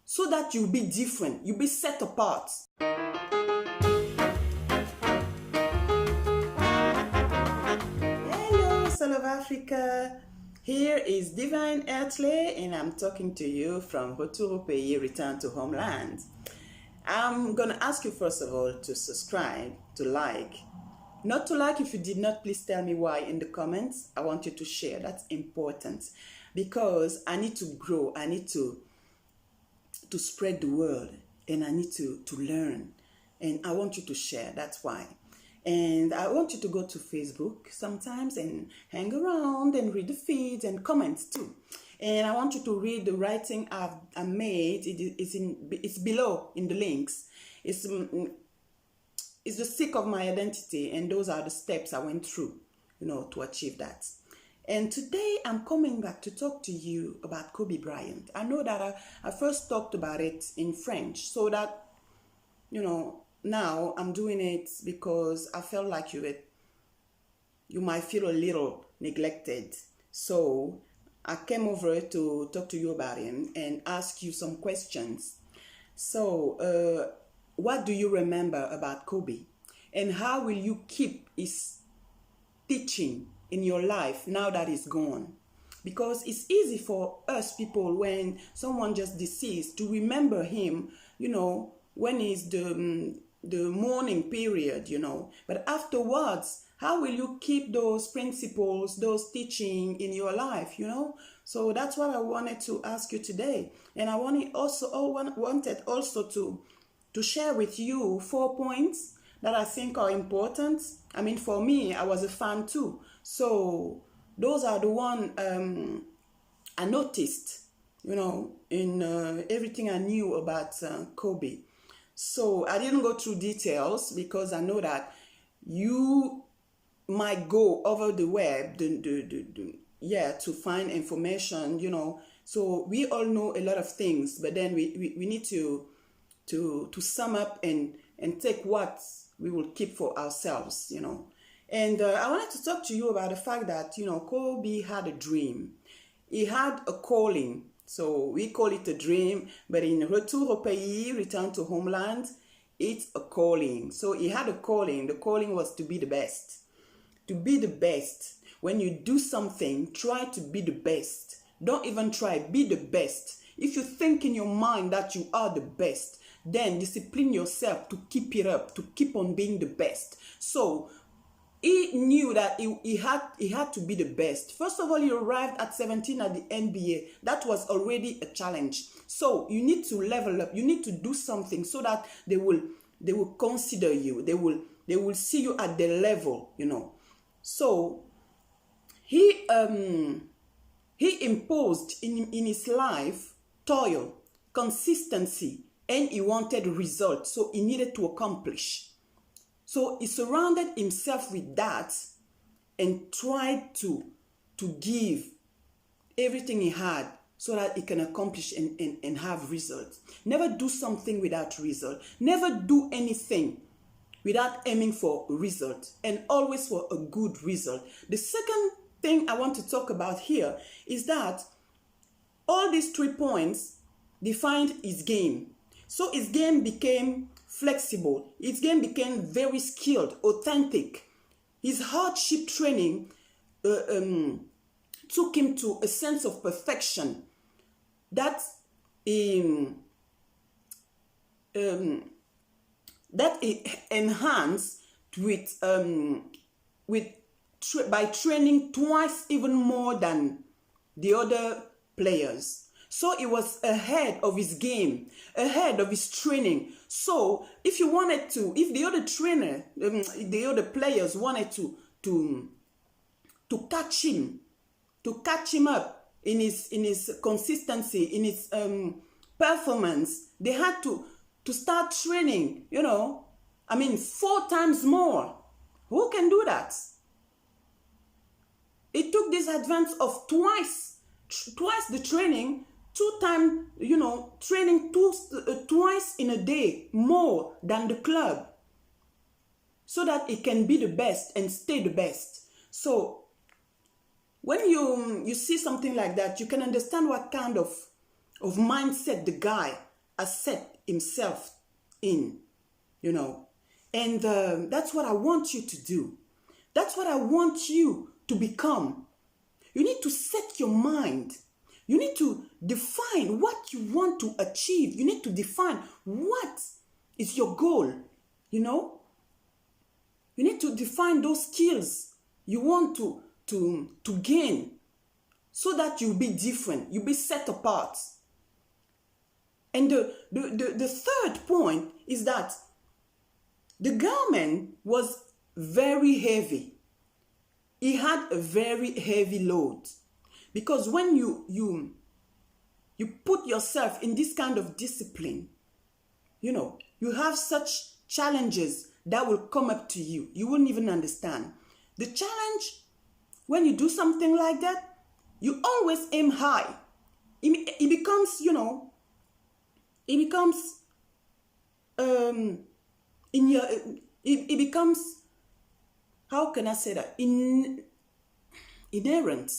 so that you'll be different, you'll be set apart. Hello, Soul of Africa. Here is Divine Earthly, and I'm talking to you from Retour Au Pays, Return to Homeland. I'm going to ask you first of all to subscribe, to like. Not to like if you did not, please tell me why in the comments. I want you to share. That's important because I need to grow. I need to spread the word, and I need to learn, and I want you to share. That's why. And I want you to go to Facebook sometimes and hang around and read the feeds and comments too. And I want you to read the writing I made. It's below in the links. It's the seek of my identity, and those are the steps I went through, to achieve that. And today I'm coming back to talk to you about Kobe Bryant. I know that I first talked about it in French, so that, now I'm doing it because I felt like you might feel a little neglected. So I came over to talk to you about him and ask you some questions. So what do you remember about Kobe? And how will you keep his teaching in your life now that he's gone? Because it's easy for us people when someone just deceased to remember him, when he's the mourning period, But afterwards, how will you keep those principles, those teaching in your life, So that's what I wanted to ask you today. And I wanted also to share with you 4 points that I think are important. I mean, for me, I was a fan too. So those are the one I noticed, in everything I knew about Kobe. So I didn't go through details because I know that you might go over the web to find information, So we all know a lot of things, but then we need to sum up and take what we will keep for ourselves, And I wanted to talk to you about the fact that, Kobe had a dream. He had a calling. So we call it a dream, but in Retour Au Pays, Return to Homeland, it's a calling. So he had a calling. The calling was to be the best. To be the best. When you do something, try to be the best. Don't even try, be the best. If you think in your mind that you are the best, then discipline yourself to keep it up, to keep on being the best. So he knew that he had to be the best. First of all, he arrived at 17 at the NBA. That was already a challenge. So you need to level up. You need to do something so that they will consider you. They will see you at their level, So he imposed in his life toil, consistency, and he wanted results. So he needed to accomplish. So he surrounded himself with that and tried to give everything he had so that he can accomplish and have results. Never do something without result. Never do anything without aiming for a result, and always for a good result. The second thing I want to talk about here is that all these 3 points defined his game. So his game became flexible. His game became very skilled, authentic. His hardship training took him to a sense of perfection that enhanced by training twice even more than the other players. So he was ahead of his game, ahead of his training. So if the other trainer, the other players wanted to catch him up in his consistency, in his performance, they had to start training, 4 times more. Who can do that? It took this advance of twice the training, 2 times, training twice in a day more than the club, so that it can be the best and stay the best. So when you see something like that, you can understand what kind of mindset the guy has set himself in, you know. And that's what I want you to do. That's what I want you to become. You need to set your mind. You need to define what you want to achieve. You need to define what is your goal, you know. You need to define those skills you want to gain so that you'll be different. You'll be set apart. And the third point is that the garment was very heavy. He had a very heavy load. Because when you put yourself in this kind of discipline, you know, you have such challenges that will come up to you. You wouldn't even understand. The challenge, when you do something like that, you always aim high. It becomes, you know, it becomes, it becomes, how can I say that? Inherent.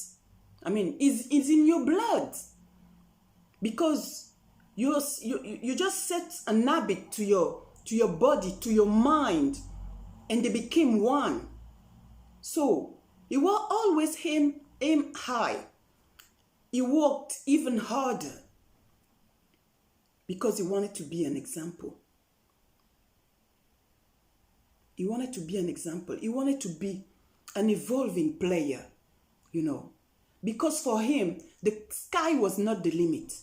I mean, it's in your blood. Because you just set an habit to your body, to your mind, and they became one. So he will always aim high. He worked even harder because he wanted to be an example. He wanted to be an example. He wanted to be an evolving player, you know. Because for him, the sky was not the limit.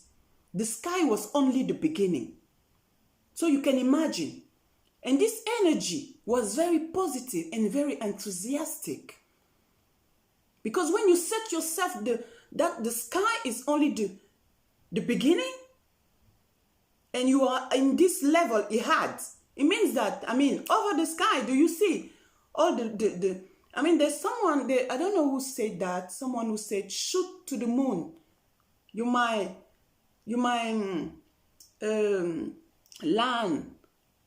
The sky was only the beginning. So you can imagine. And this energy was very positive and very enthusiastic. Because when you set yourself that the sky is only the beginning, and you are in this level he had, it means that, I mean, over the sky, do you see all I mean, there's someone there, I don't know who said that, someone who said, shoot to the moon. You might land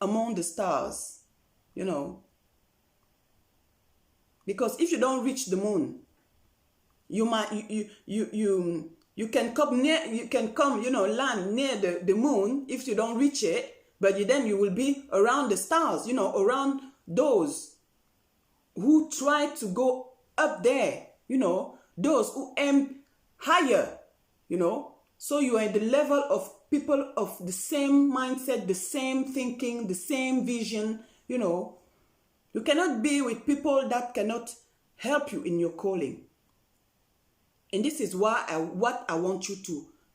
among the stars, you know. Because if you don't reach the moon, you can come near, you know, land near the moon if you don't reach it, but then you will be around the stars, you know, around those who try to go up there, you know, those who aim higher, you know. So you are at the level of people of the same mindset, the same thinking, the same vision, you know. You cannot be with people that cannot help you in your calling. And this is what I want you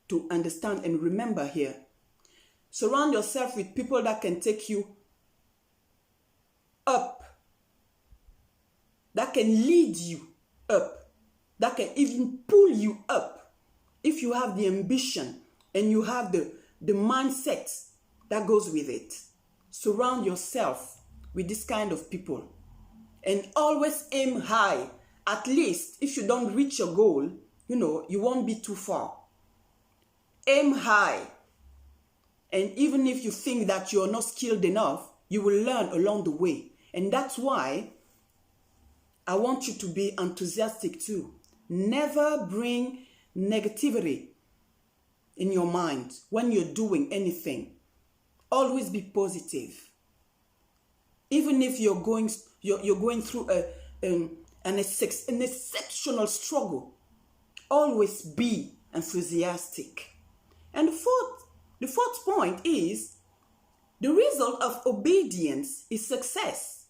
to understand and remember here. Surround yourself with people that can take you up, that can lead you up, that can even pull you up. If you have the ambition and you have the mindset that goes with it, surround yourself with this kind of people and always aim high. At least if you don't reach your goal, you know, you won't be too far. Aim high. And even if you think that you're not skilled enough, you will learn along the way. And that's why I want you to be enthusiastic too. Never bring negativity in your mind when you're doing anything. Always be positive. Even if you're going through an exceptional struggle, always be enthusiastic. And the fourth point is the result of obedience is success.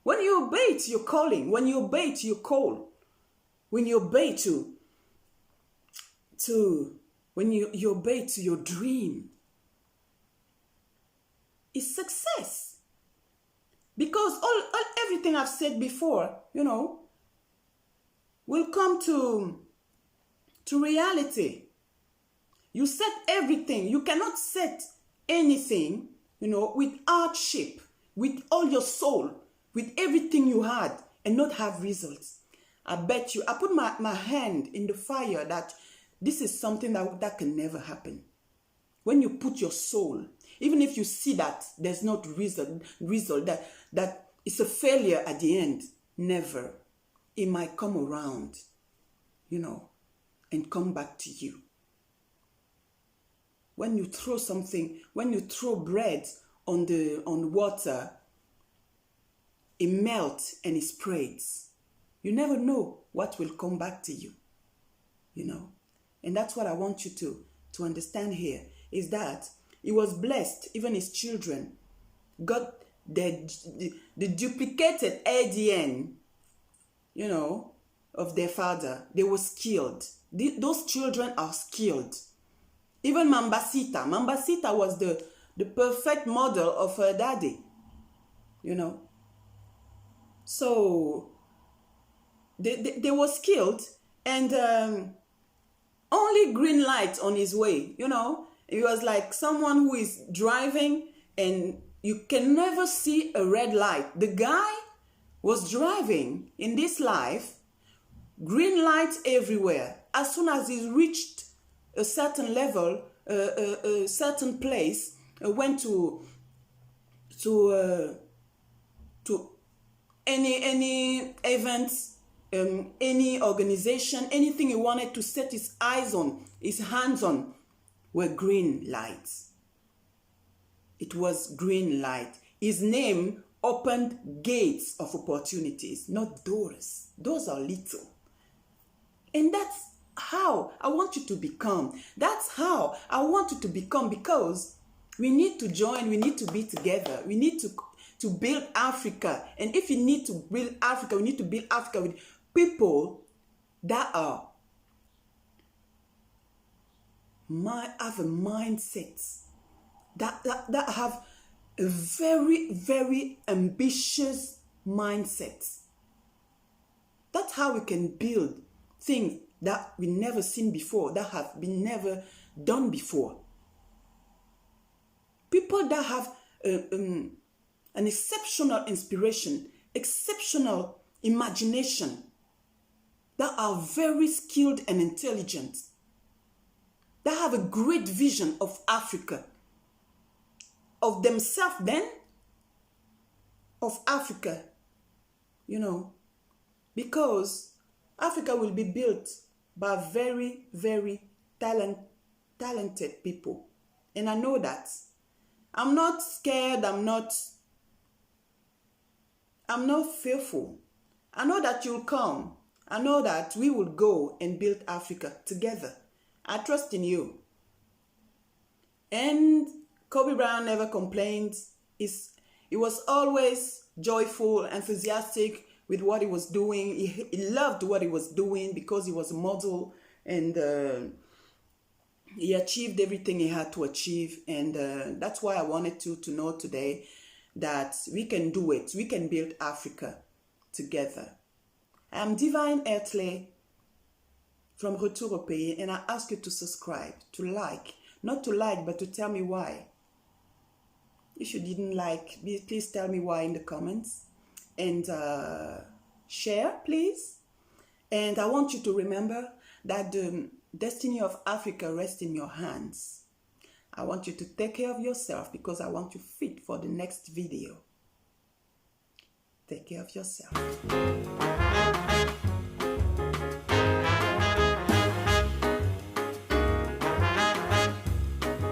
When you obey to your calling, when you obey to your call, when you obey when you obey to your dream, it's success. Because everything I've said before, you know, will come to reality. You set everything. You cannot set anything, you know, with hardship, with all your soul, with everything you had, and not have results. I bet you, I put my hand in the fire that this is something that can never happen. When you put your soul, even if you see that there's not result, that it's a failure at the end, never. It might come around, you know, and come back to you. when you throw something, when you throw bread on water, it melts and it spreads. You never know what will come back to you, you know. And that's what I want you to understand here, is that he was blessed, even his children got the duplicated ADN, you know, of their father. They were skilled. Those children are skilled. Even Mambasita was the perfect model of her daddy, you know. So they were skilled, and only green light on his way, you know. It was like someone who is driving and you can never see a red light. The guy was driving in this life, green lights everywhere. As soon as he reached a certain level, a certain place, went to any events, any organization, anything he wanted to set his eyes on, his hands on, were green lights. It was green light. His name opened gates of opportunities, not doors. Doors are little. And that's how I want you to become. That's how I want you to become, because we need to join, we need to be together. We need to build Africa. And if you need to build Africa, we need to build Africa with people that have a mindset, that have a very, very ambitious mindset. That's how we can build things that we never seen before, that have been never done before. People that have an exceptional inspiration, exceptional imagination, that are very skilled and intelligent, that have a great vision of Africa, of themselves then, of Africa, you know, because Africa will be built by very, very talented people. And I know that. I'm not scared, I'm not fearful. I know that you'll come. I know that we will go and build Africa together. I trust in you. And Kobe Bryant never complained. He was always joyful, enthusiastic with what he was doing. He loved what he was doing because he was a model, and he achieved everything he had to achieve. And that's why I wanted to know today that we can do it. We can build Africa together. I'm Divine Earthly from Retour Au Pays, and I ask you to subscribe, to like. Not to like, but to tell me why. If you didn't like, please tell me why in the comments. And share, please. And I want you to remember that the destiny of Africa rests in your hands. I want you to take care of yourself, because I want you fit for the next video. Take care of yourself.